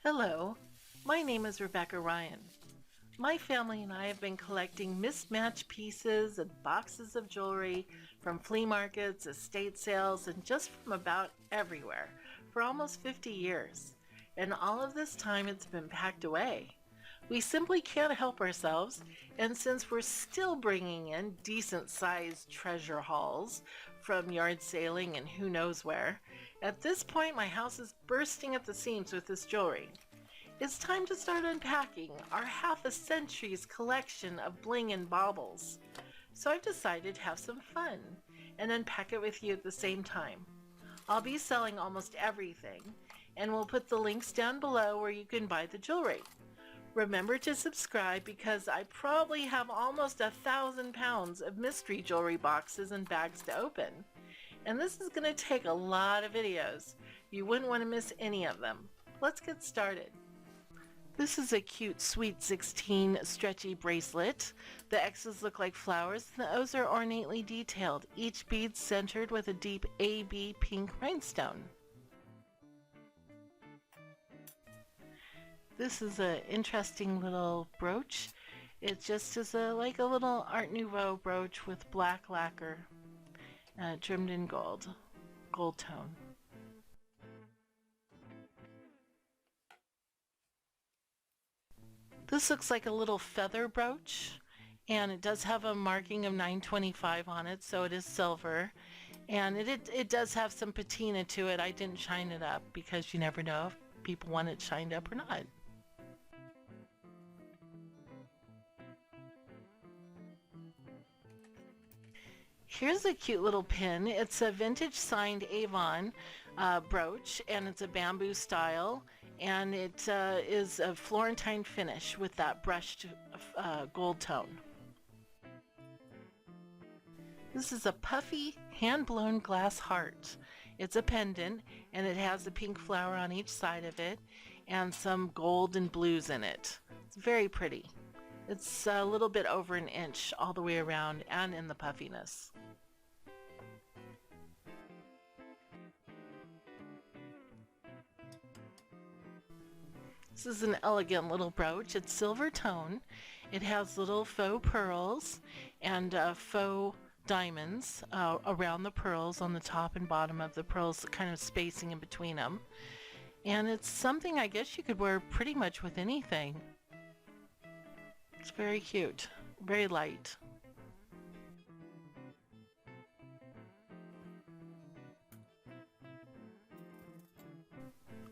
Hello, my name is Rebecca Ryan. My family and I have been collecting mismatched pieces and boxes of jewelry from flea markets, estate sales, and just from about everywhere for almost 50 years. And all of this time it's been packed away. We simply can't help ourselves, and since we're still bringing in decent sized treasure hauls from yard sailing and who knows where, at this point my house is bursting at the seams with this jewelry. It's time to start unpacking our half a century's collection of bling and baubles. So I've decided to have some fun and unpack it with you at the same time. I'll be selling almost everything, and we'll put the links down below where you can buy the jewelry. Remember to subscribe because I probably have almost 1,000 pounds of mystery jewelry boxes and bags to open. And this is going to take a lot of videos. You wouldn't want to miss any of them. Let's get started. This is a cute Sweet 16 stretchy bracelet. The X's look like flowers and the O's are ornately detailed, each bead centered with a deep AB pink rhinestone. This is an interesting little brooch. It just is like a little Art Nouveau brooch with black lacquer, trimmed in gold tone. This looks like a little feather brooch, and it does have a marking of 925 on it, so it is silver. And it does have some patina to it. I didn't shine it up because you never know if people want it shined up or not. Here's a cute little pin. It's a vintage signed Avon brooch, and it's a bamboo style, and it is a Florentine finish with that brushed gold tone. This is a puffy, hand-blown glass heart. It's a pendant, and it has a pink flower on each side of it, and some gold and blues in it. It's very pretty. It's a little bit over an inch all the way around and in the puffiness. This is an elegant little brooch. It's silver tone. It has little faux pearls and faux diamonds around the pearls on the top and bottom of the pearls, kind of spacing in between them. And it's something I guess you could wear pretty much with anything. It's very cute, very light.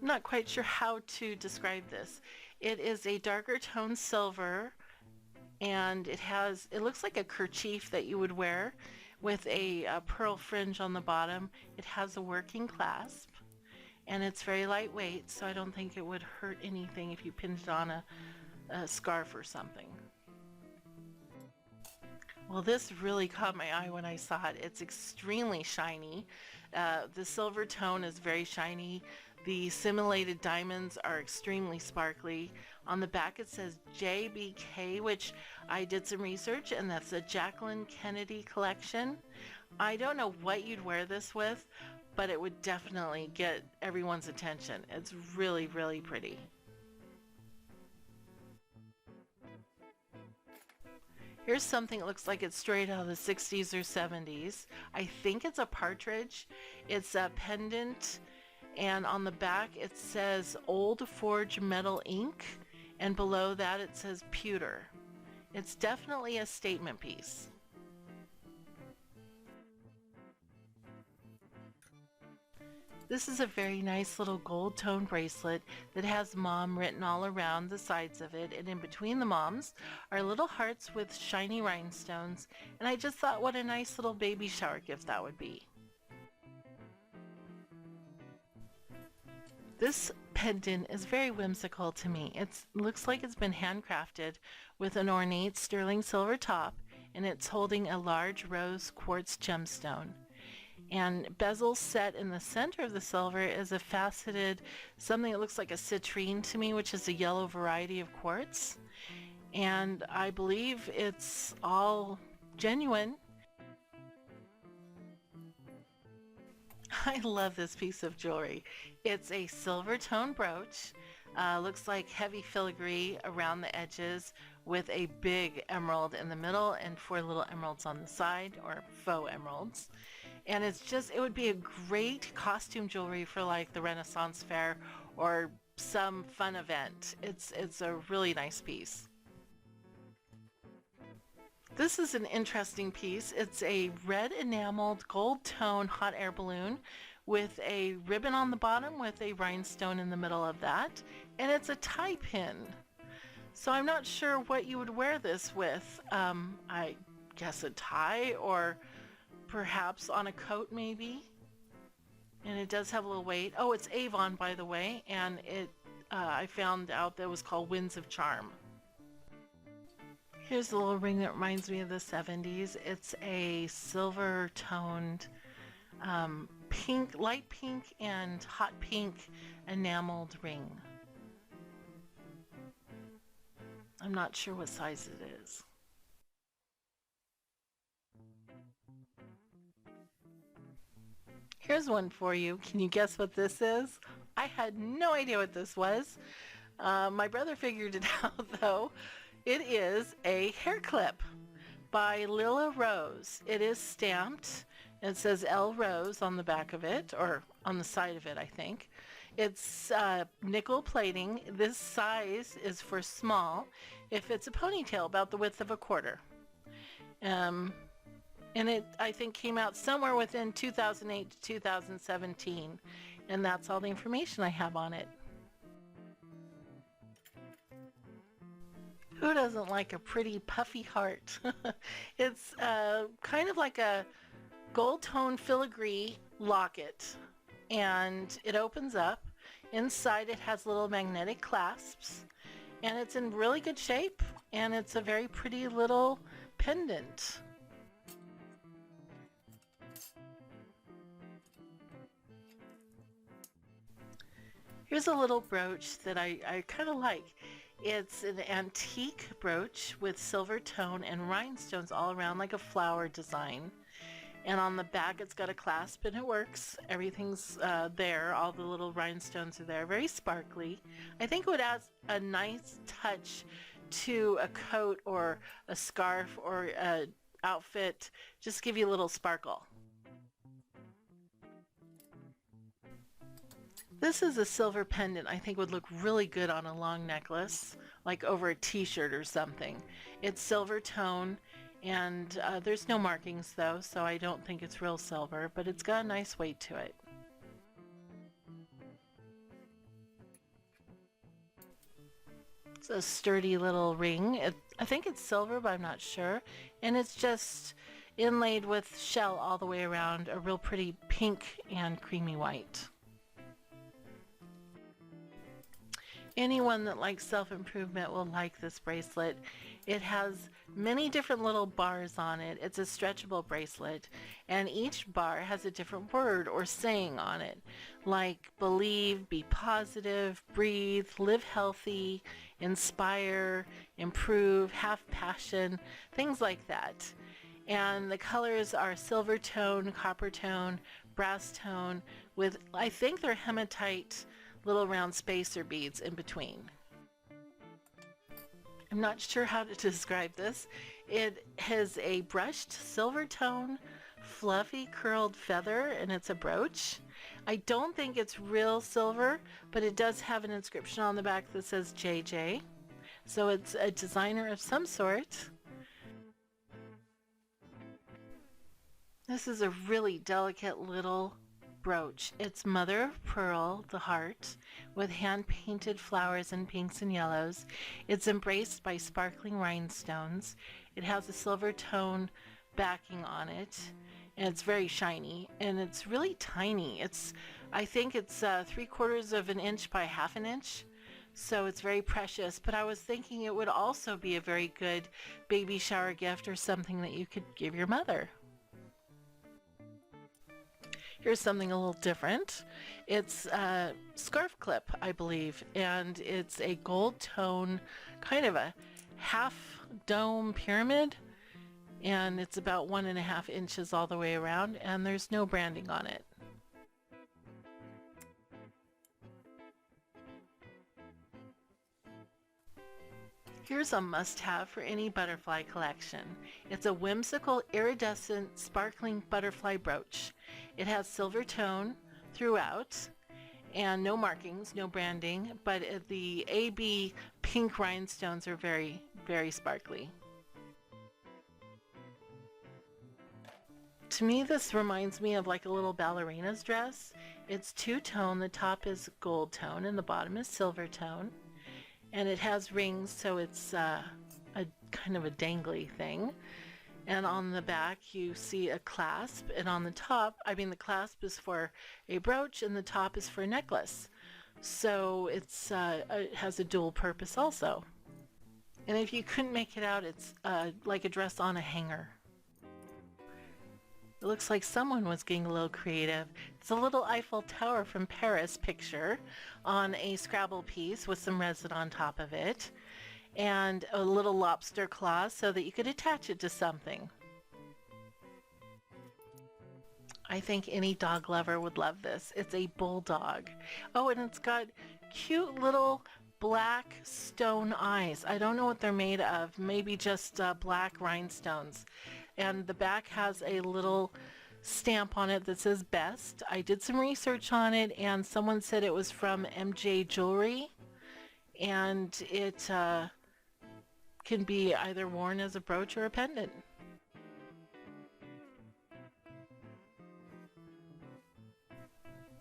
I'm not quite sure how to describe this. It is a darker tone silver, and it looks like a kerchief that you would wear with a pearl fringe on the bottom. It has a working clasp, and it's very lightweight, so I don't think it would hurt anything if you pinned it on a scarf or something. Well, this really caught my eye when I saw it. It's extremely shiny. The silver tone is very shiny. The simulated diamonds are extremely sparkly. On the back it says JBK, which I did some research, and that's a Jacqueline Kennedy collection. I don't know what you'd wear this with, but it would definitely get everyone's attention. It's really, really pretty. Here's something that looks like it's straight out of the 60s or 70s. I think it's a partridge. It's a pendant, and on the back it says Old Forge Metal Ink, and below that it says pewter. It's definitely a statement piece. This is a very nice little gold tone bracelet that has mom written all around the sides of it, and in between the moms are little hearts with shiny rhinestones, and I just thought what a nice little baby shower gift that would be. This pendant is very whimsical to me. It looks like it's been handcrafted with an ornate sterling silver top, and it's holding a large rose quartz gemstone. And bezel set in the center of the silver is a faceted, something that looks like a citrine to me, which is a yellow variety of quartz. And I believe it's all genuine. I love this piece of jewelry. It's a silver tone brooch. Looks like heavy filigree around the edges with a big emerald in the middle and four little emeralds on the side, or faux emeralds. And it's just, it would be a great costume jewelry for like the Renaissance fair or some fun event. It's a really nice piece. This is an interesting piece. It's a red enameled gold tone hot air balloon with a ribbon on the bottom with a rhinestone in the middle of that, and it's a tie pin. So I'm not sure what you would wear this with. I guess a tie, or perhaps on a coat maybe. And it does have a little weight. Oh, it's Avon, by the way, and I found out that it was called Winds of Charm. Here's a little ring that reminds me of the 70s. It's a silver toned pink, light pink and hot pink enameled ring. I'm not sure what size it is. Here's one for you. Can you guess what this is? I had no idea what this was. My brother figured it out though. It is a hair clip by Lila Rose. It is stamped. It says L Rose on the back of it, or on the side of it, I think. It's nickel plating. This size is for small. If it's a ponytail, about the width of a quarter. And it, I think, came out somewhere within 2008 to 2017. And that's all the information I have on it. Who doesn't like a pretty puffy heart? It's kind of like a gold tone filigree locket, and it opens up. Inside it has little magnetic clasps, and it's in really good shape, and it's a very pretty little pendant. Here's a little brooch that I kind of like. It's an antique brooch with silver tone and rhinestones all around like a flower design. And on the back it's got a clasp and it works. Everything's there. All the little rhinestones are there. Very sparkly. I think it would add a nice touch to a coat or a scarf or a outfit. Just give you a little sparkle. This is a silver pendant I think would look really good on a long necklace, like over a t-shirt or something. It's silver tone, and there's no markings though, so I don't think it's real silver, but it's got a nice weight to it. It's a sturdy little ring. I think it's silver, but I'm not sure. And it's just inlaid with shell all the way around, a real pretty pink and creamy white. Anyone that likes self-improvement will like this bracelet. It has many different little bars on it. It's a stretchable bracelet, and each bar has a different word or saying on it, like believe, be positive, breathe, live healthy, inspire, improve, have passion, things like that. And the colors are silver tone, copper tone, brass tone, with, I think they're hematite little round spacer beads in between. I'm not sure how to describe this. It has a brushed silver tone, fluffy curled feather, and it's a brooch. I don't think it's real silver, but it does have an inscription on the back that says JJ. So it's a designer of some sort. This is a really delicate little brooch. It's mother of pearl, the heart, with hand-painted flowers in pinks and yellows. It's embraced by sparkling rhinestones. It has a silver tone backing on it, and it's very shiny, and it's really tiny. I think it's 3/4 of an inch by 1/2 an inch, so it's very precious. But I was thinking it would also be a very good baby shower gift or something that you could give your mother. Here's something a little different. It's a scarf clip, I believe, and it's a gold tone, kind of a half dome pyramid, and it's about 1.5 inches all the way around, and there's no branding on it. Here's a must-have for any butterfly collection. It's a whimsical, iridescent, sparkling butterfly brooch. It has silver tone throughout and no markings, no branding, but the AB pink rhinestones are very, very sparkly. To me, this reminds me of like a little ballerina's dress. It's two-tone. The top is gold tone and the bottom is silver tone. And it has rings, so it's a kind of a dangly thing. And on the back you see a clasp, and on the top, the clasp is for a brooch and the top is for a necklace. So it has a dual purpose also. And if you couldn't make it out, it's like a dress on a hanger. It looks like someone was getting a little creative. It's a little Eiffel Tower from Paris picture on a Scrabble piece with some resin on top of it, and a little lobster claw so that you could attach it to something. I think any dog lover would love this. It's a bulldog. Oh, and it's got cute little black stone eyes. I don't know what they're made of. Maybe just black rhinestones. And the back has a little stamp on it that says best. I did some research on it and someone said it was from MJ Jewelry, and it can be either worn as a brooch or a pendant.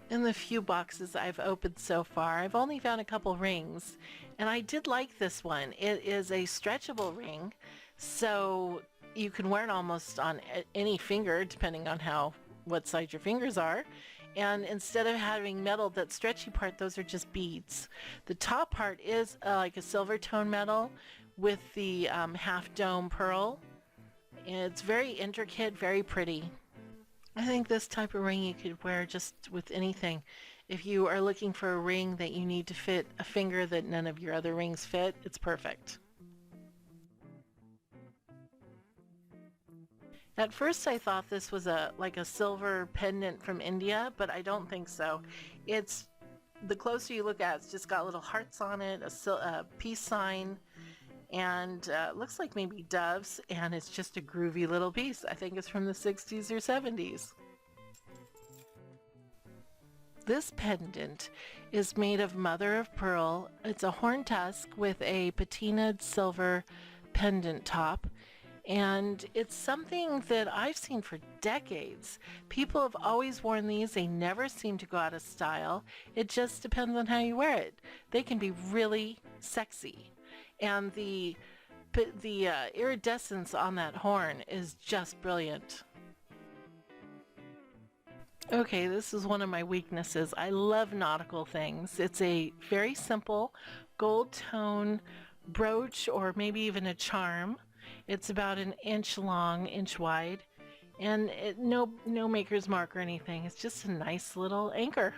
In the few boxes I've opened so far, I've only found a couple rings, and I did like this one. It is a stretchable ring, so you can wear it almost on any finger depending on what size your fingers are. And instead of having metal, that stretchy part, those are just beads. The top part is like a silver tone metal with the half dome pearl. And it's very intricate, very pretty. I think this type of ring you could wear just with anything. If you are looking for a ring that you need to fit a finger that none of your other rings fit, it's perfect. At first I thought this was like a silver pendant from India, but I don't think so. It's, the closer you look at it, it's just got little hearts on it, a peace sign, and looks like maybe doves, and it's just a groovy little piece. I think it's from the 60s or 70s. This pendant is made of mother of pearl. It's a horn tusk with a patinaed silver pendant top. And it's something that I've seen for decades. People have always worn these. They never seem to go out of style. It just depends on how you wear it. They can be really sexy. And the iridescence on that horn is just brilliant. Okay, this is one of my weaknesses. I love nautical things. It's a very simple gold tone brooch, or maybe even a charm. It's about an inch long, inch wide, and no maker's mark or anything. It's just a nice little anchor.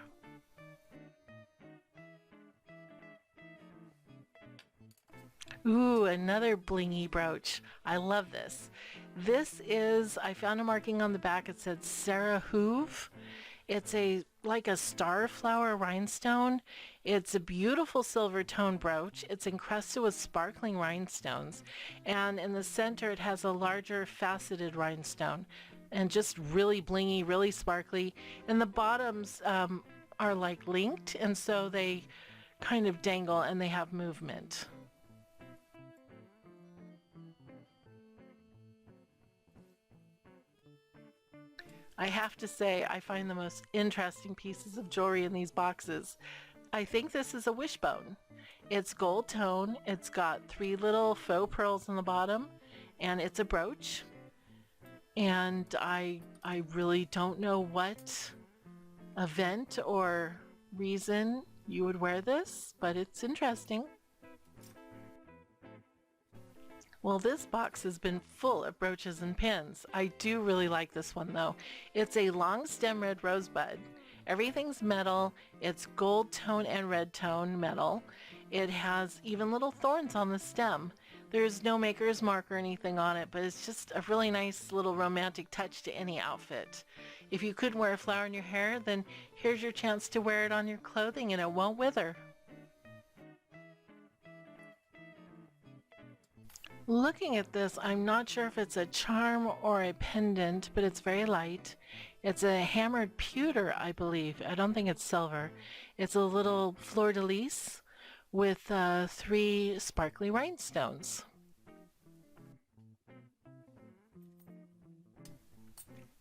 Ooh, another blingy brooch. I love this. This is, I found a marking on the back. It said Sarah Hoove. It's like a starflower rhinestone. It's a beautiful silver tone brooch. It's encrusted with sparkling rhinestones, and in the center it has a larger faceted rhinestone, and just really blingy, really sparkly. And the bottoms are like linked, and so they kind of dangle and they have movement. I have to say, I find the most interesting pieces of jewelry in these boxes. I think this is a wishbone. It's gold tone, it's got 3 little faux pearls on the bottom, and it's a brooch. And I really don't know what event or reason you would wear this, but it's interesting. Well, this box has been full of brooches and pins. I do really like this one though. It's a long stem red rosebud. Everything's metal. It's gold tone and red tone metal. It has even little thorns on the stem. There's no maker's mark or anything on it, but it's just a really nice little romantic touch to any outfit. If you couldn't wear a flower in your hair, then here's your chance to wear it on your clothing and it won't wither. Looking at this, I'm not sure if it's a charm or a pendant, but it's very light. It's a hammered pewter, I believe. I don't think it's silver. It's a little fleur-de-lis with three sparkly rhinestones.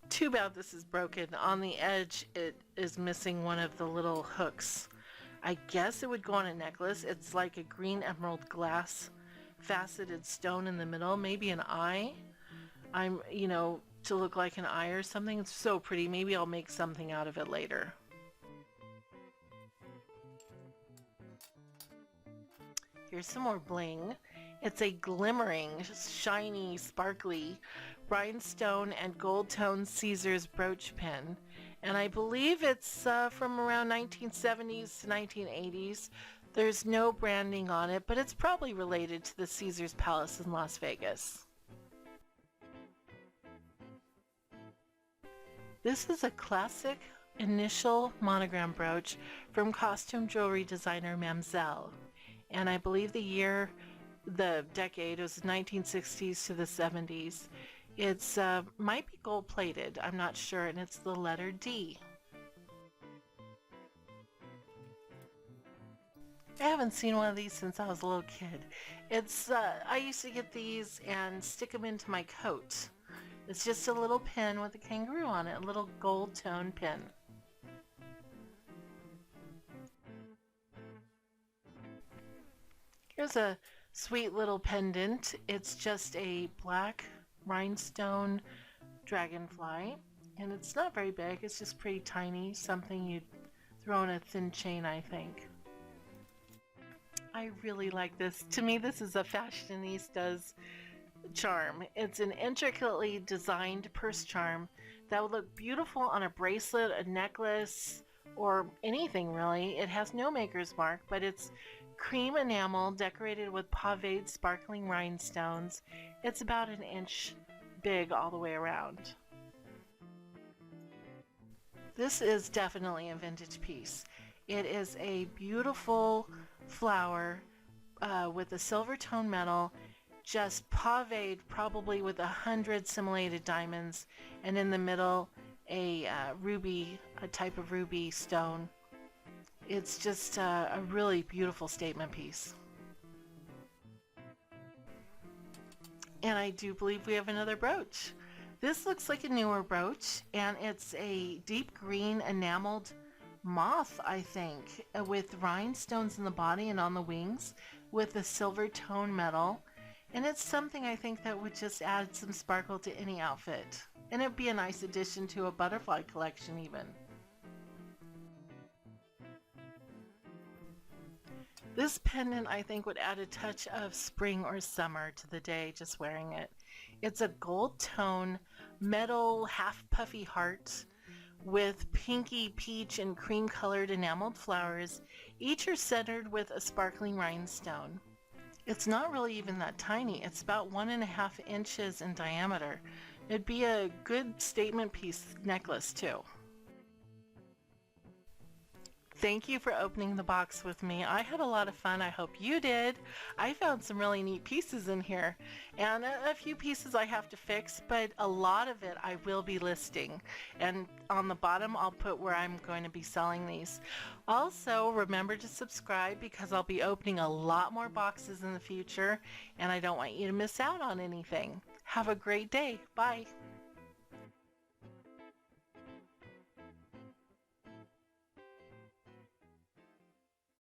Too bad this is broken. On the edge, it is missing one of the little hooks. I guess it would go on a necklace. It's like a green emerald glass faceted stone in the middle, maybe an eye. To look like an eye or something. It's so pretty. Maybe I'll make something out of it later. Here's some more bling. It's a glimmering, shiny, sparkly rhinestone and gold tone Caesar's brooch pin. And I believe it's from around 1970s to 1980s. There's no branding on it, but it's probably related to the Caesar's Palace in Las Vegas. This is a classic initial monogram brooch from costume jewelry designer Mamselle. And I believe the decade was 1960s to the 70s. It's might be gold plated, I'm not sure, and it's the letter D. I haven't seen one of these since I was a little kid. I used to get these and stick them into my coat. It's just a little pin with a kangaroo on it, a little gold tone pin. Here's a sweet little pendant. It's just a black rhinestone dragonfly, and it's not very big. It's just pretty tiny, something you'd throw in a thin chain, I think. I really like this. To me, this is a fashionista's charm. It's an intricately designed purse charm that would look beautiful on a bracelet, a necklace, or anything really. It has no maker's mark, but it's cream enamel decorated with paved sparkling rhinestones. It's about an inch big all the way around. This is definitely a vintage piece. It is a beautiful flower with a silver tone metal, just paved probably with 100 simulated diamonds, and in the middle a type of ruby stone. It's just a really beautiful statement piece. And I do believe we have another brooch. This looks like a newer brooch, and it's a deep green enameled moth, I think, with rhinestones in the body and on the wings with a silver tone metal. And it's something I think that would just add some sparkle to any outfit. And it'd be a nice addition to a butterfly collection even. This pendant I think would add a touch of spring or summer to the day just wearing it. It's a gold tone metal half puffy heart with pinky, peach, and cream colored enameled flowers. Each are centered with a sparkling rhinestone. It's not really even that tiny. It's about 1.5 inches in diameter. It'd be a good statement piece necklace too. Thank you for opening the box with me. I had a lot of fun. I hope you did. I found some really neat pieces in here, and a few pieces I have to fix, but a lot of it I will be listing. And on the bottom, I'll put where I'm going to be selling these. Also, remember to subscribe because I'll be opening a lot more boxes in the future, and I don't want you to miss out on anything. Have a great day. Bye.